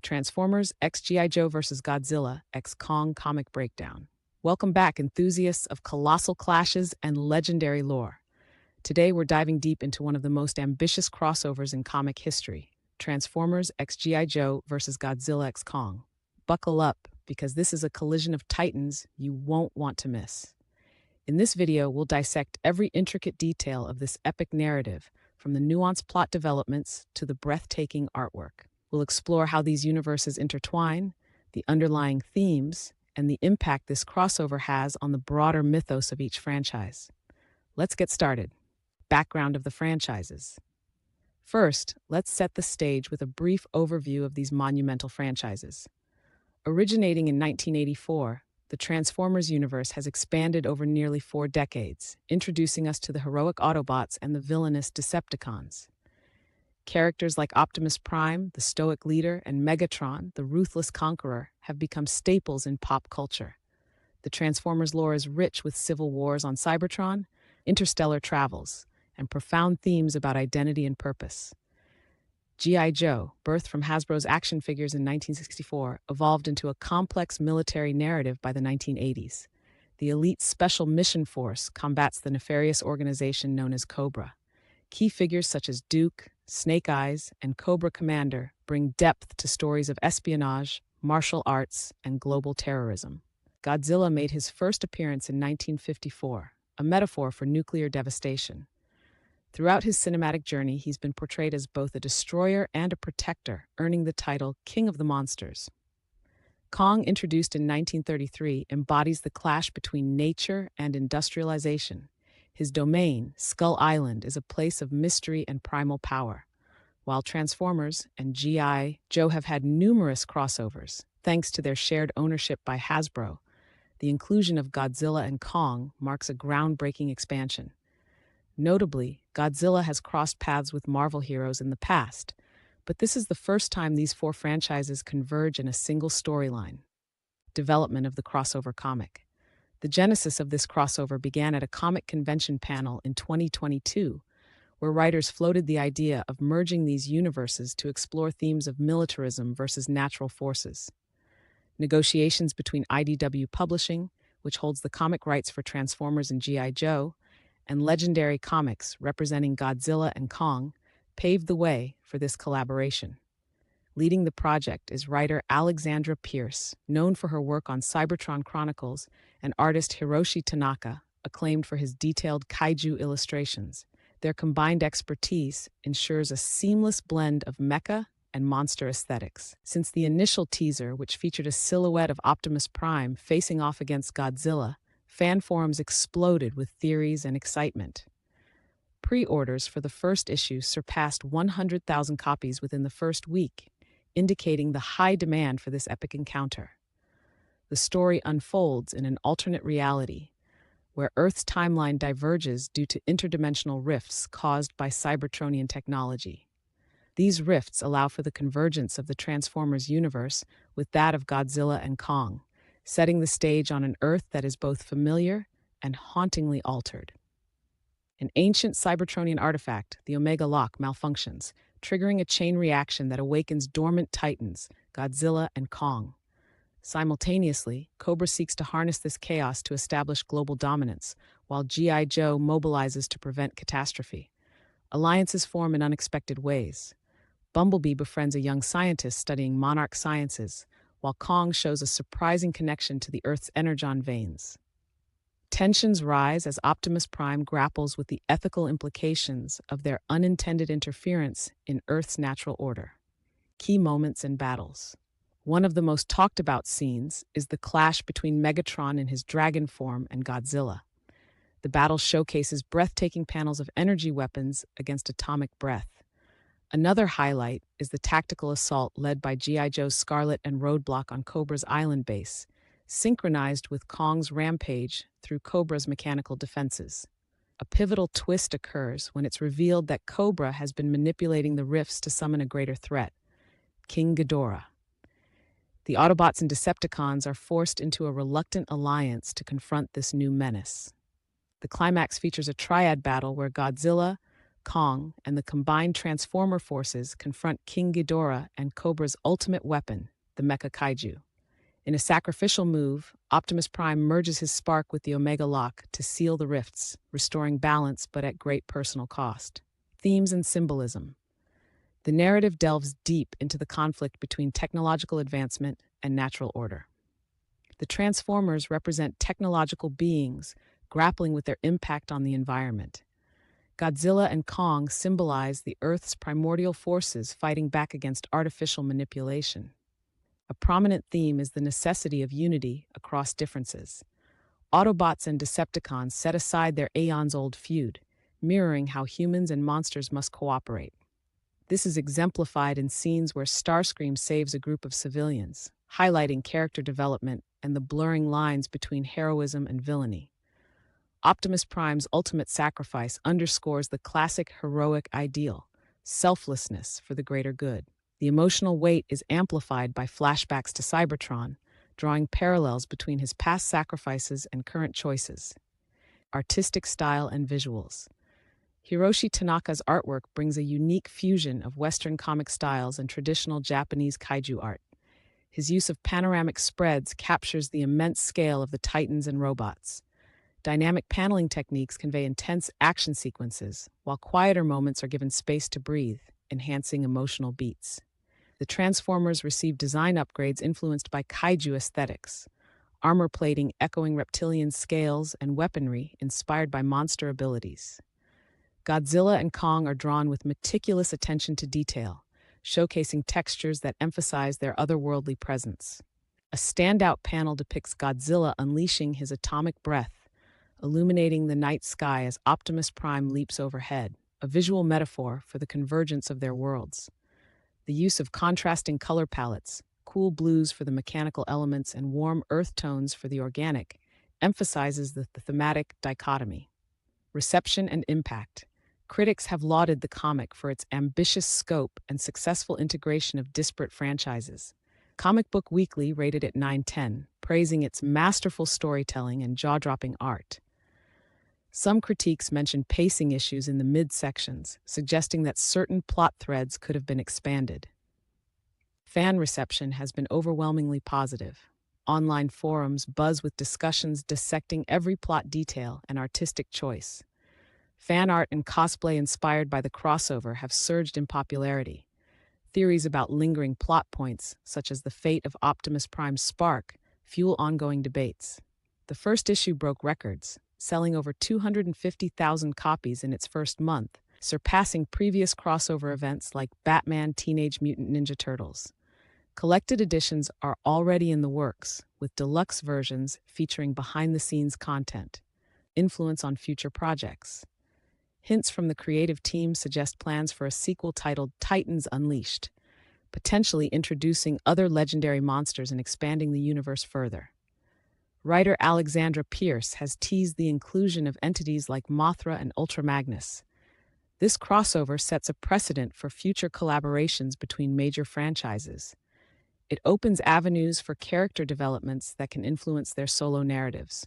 Transformers X G.I. Joe vs. Godzilla X Kong comic breakdown. Welcome back, enthusiasts of colossal clashes and legendary lore. Today we're diving deep into one of the most ambitious crossovers in comic history, Transformers X G.I. Joe vs. Godzilla X Kong. Buckle up, because this is a collision of titans you won't want to miss. In this video, we'll dissect every intricate detail of this epic narrative, from the nuanced plot developments to the breathtaking artwork. We'll explore how these universes intertwine, the underlying themes, and the impact this crossover has on the broader mythos of each franchise. Let's get started. Background of the franchises. First, let's set the stage with a brief overview of these monumental franchises. Originating in 1984, the Transformers universe has expanded over nearly 4 decades, introducing us to the heroic Autobots and the villainous Decepticons. Characters like Optimus Prime, the stoic leader, and Megatron, the ruthless conqueror, have become staples in pop culture. The Transformers lore is rich with civil wars on Cybertron, interstellar travels, and profound themes about identity and purpose. G.I. Joe, birthed from Hasbro's action figures in 1964, evolved into a complex military narrative by the 1980s. The elite Special Mission Force combats the nefarious organization known as Cobra. Key figures such as Duke, Snake Eyes, and Cobra Commander bring depth to stories of espionage, martial arts, and global terrorism. Godzilla made his first appearance in 1954, a metaphor for nuclear devastation. Throughout his cinematic journey, he's been portrayed as both a destroyer and a protector, earning the title King of the Monsters. Kong, introduced in 1933, embodies the clash between nature and industrialization. His domain, Skull Island, is a place of mystery and primal power. While Transformers and G.I. Joe have had numerous crossovers, thanks to their shared ownership by Hasbro, the inclusion of Godzilla and Kong marks a groundbreaking expansion. Notably, Godzilla has crossed paths with Marvel heroes in the past, but this is the first time these 4 franchises converge in a single storyline. Development of the crossover comic. The genesis of this crossover began at a comic convention panel in 2022, where writers floated the idea of merging these universes to explore themes of militarism versus natural forces. Negotiations between IDW Publishing, which holds the comic rights for Transformers and G.I. Joe, and Legendary Comics, representing Godzilla and Kong, paved the way for this collaboration. Leading the project is writer Alexandra Pierce, known for her work on Cybertron Chronicles, and artist Hiroshi Tanaka, acclaimed for his detailed kaiju illustrations. Their combined expertise ensures a seamless blend of mecha and monster aesthetics. Since the initial teaser, which featured a silhouette of Optimus Prime facing off against Godzilla, fan forums exploded with theories and excitement. Pre-orders for the first issue surpassed 100,000 copies within the first week, indicating the high demand for this epic encounter. The story unfolds in an alternate reality, where Earth's timeline diverges due to interdimensional rifts caused by Cybertronian technology. These rifts allow for the convergence of the Transformers universe with that of Godzilla and Kong, setting the stage on an Earth that is both familiar and hauntingly altered. An ancient Cybertronian artifact, the Omega Lock, malfunctions, triggering a chain reaction that awakens dormant titans, Godzilla and Kong. Simultaneously, Cobra seeks to harness this chaos to establish global dominance, while G.I. Joe mobilizes to prevent catastrophe. Alliances form in unexpected ways. Bumblebee befriends a young scientist studying monarch sciences, while Kong shows a surprising connection to the Earth's energon veins. Tensions rise as Optimus Prime grapples with the ethical implications of their unintended interference in Earth's natural order. Key moments and battles. One of the most talked about scenes is the clash between Megatron in his dragon form and Godzilla. The battle showcases breathtaking panels of energy weapons against atomic breath. Another highlight is the tactical assault led by G.I. Joe's Scarlet and Roadblock on Cobra's island base, synchronized with Kong's rampage through Cobra's mechanical defenses. A pivotal twist occurs when it's revealed that Cobra has been manipulating the rifts to summon a greater threat, King Ghidorah. The Autobots and Decepticons are forced into a reluctant alliance to confront this new menace. The climax features a triad battle where Godzilla, Kong, and the combined Transformer forces confront King Ghidorah and Cobra's ultimate weapon, the Mecha Kaiju. In a sacrificial move, Optimus Prime merges his spark with the Omega Lock to seal the rifts, restoring balance but at great personal cost. Themes and symbolism. The narrative delves deep into the conflict between technological advancement and natural order. The Transformers represent technological beings grappling with their impact on the environment. Godzilla and Kong symbolize the Earth's primordial forces fighting back against artificial manipulation. A prominent theme is the necessity of unity across differences. Autobots and Decepticons set aside their aeons-old feud, mirroring how humans and monsters must cooperate. This is exemplified in scenes where Starscream saves a group of civilians, highlighting character development and the blurring lines between heroism and villainy. Optimus Prime's ultimate sacrifice underscores the classic heroic ideal, selflessness for the greater good. The emotional weight is amplified by flashbacks to Cybertron, drawing parallels between his past sacrifices and current choices. Artistic style and visuals. Hiroshi Tanaka's artwork brings a unique fusion of Western comic styles and traditional Japanese kaiju art. His use of panoramic spreads captures the immense scale of the titans and robots. Dynamic paneling techniques convey intense action sequences, while quieter moments are given space to breathe, enhancing emotional beats. The Transformers receive design upgrades influenced by kaiju aesthetics, armor plating echoing reptilian scales and weaponry inspired by monster abilities. Godzilla and Kong are drawn with meticulous attention to detail, showcasing textures that emphasize their otherworldly presence. A standout panel depicts Godzilla unleashing his atomic breath, illuminating the night sky as Optimus Prime leaps overhead, a visual metaphor for the convergence of their worlds. The use of contrasting color palettes, cool blues for the mechanical elements and warm earth tones for the organic, emphasizes the thematic dichotomy. Reception and impact. Critics have lauded the comic for its ambitious scope and successful integration of disparate franchises. Comic Book Weekly rated it 9/10, praising its masterful storytelling and jaw-dropping art. Some critiques mentioned pacing issues in the mid-sections, suggesting that certain plot threads could have been expanded. Fan reception has been overwhelmingly positive. Online forums buzz with discussions dissecting every plot detail and artistic choice. Fan art and cosplay inspired by the crossover have surged in popularity. Theories about lingering plot points, such as the fate of Optimus Prime's spark, fuel ongoing debates. The first issue broke records, selling over 250,000 copies in its first month, surpassing previous crossover events like Batman Teenage Mutant Ninja Turtles. Collected editions are already in the works, with deluxe versions featuring behind-the-scenes content. Influence on future projects. Hints from the creative team suggest plans for a sequel titled Titans Unleashed, potentially introducing other legendary monsters and expanding the universe further. Writer Alexandra Pierce has teased the inclusion of entities like Mothra and Ultra Magnus. This crossover sets a precedent for future collaborations between major franchises. It opens avenues for character developments that can influence their solo narratives.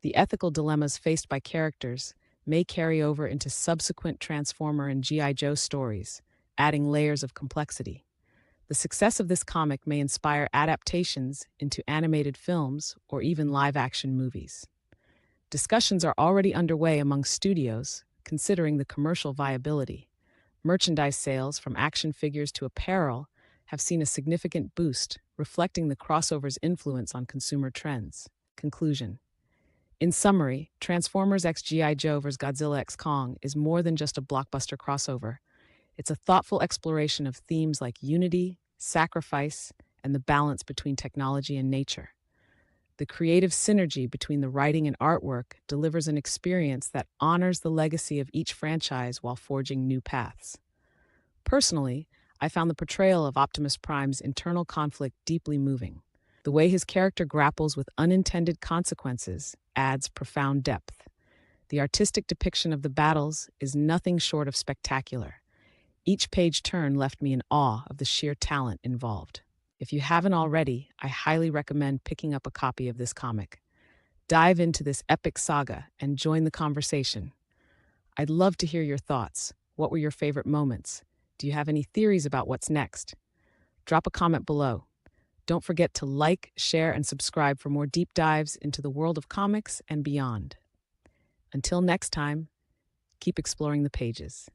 The ethical dilemmas faced by characters may carry over into subsequent Transformer and G.I. Joe stories, adding layers of complexity. The success of this comic may inspire adaptations into animated films or even live-action movies. Discussions are already underway among studios, considering the commercial viability. Merchandise sales, from action figures to apparel, have seen a significant boost, reflecting the crossover's influence on consumer trends. Conclusion. In summary, Transformers x G.I. Joe vs. Godzilla x Kong is more than just a blockbuster crossover. It's a thoughtful exploration of themes like unity, sacrifice, and the balance between technology and nature. The creative synergy between the writing and artwork delivers an experience that honors the legacy of each franchise while forging new paths. Personally, I found the portrayal of Optimus Prime's internal conflict deeply moving. The way his character grapples with unintended consequences adds profound depth. The artistic depiction of the battles is nothing short of spectacular. Each page turn left me in awe of the sheer talent involved. If you haven't already, I highly recommend picking up a copy of this comic. Dive into this epic saga and join the conversation. I'd love to hear your thoughts. What were your favorite moments? Do you have any theories about what's next? Drop a comment below. Don't forget to like, share, and subscribe for more deep dives into the world of comics and beyond. Until next time, keep exploring the pages.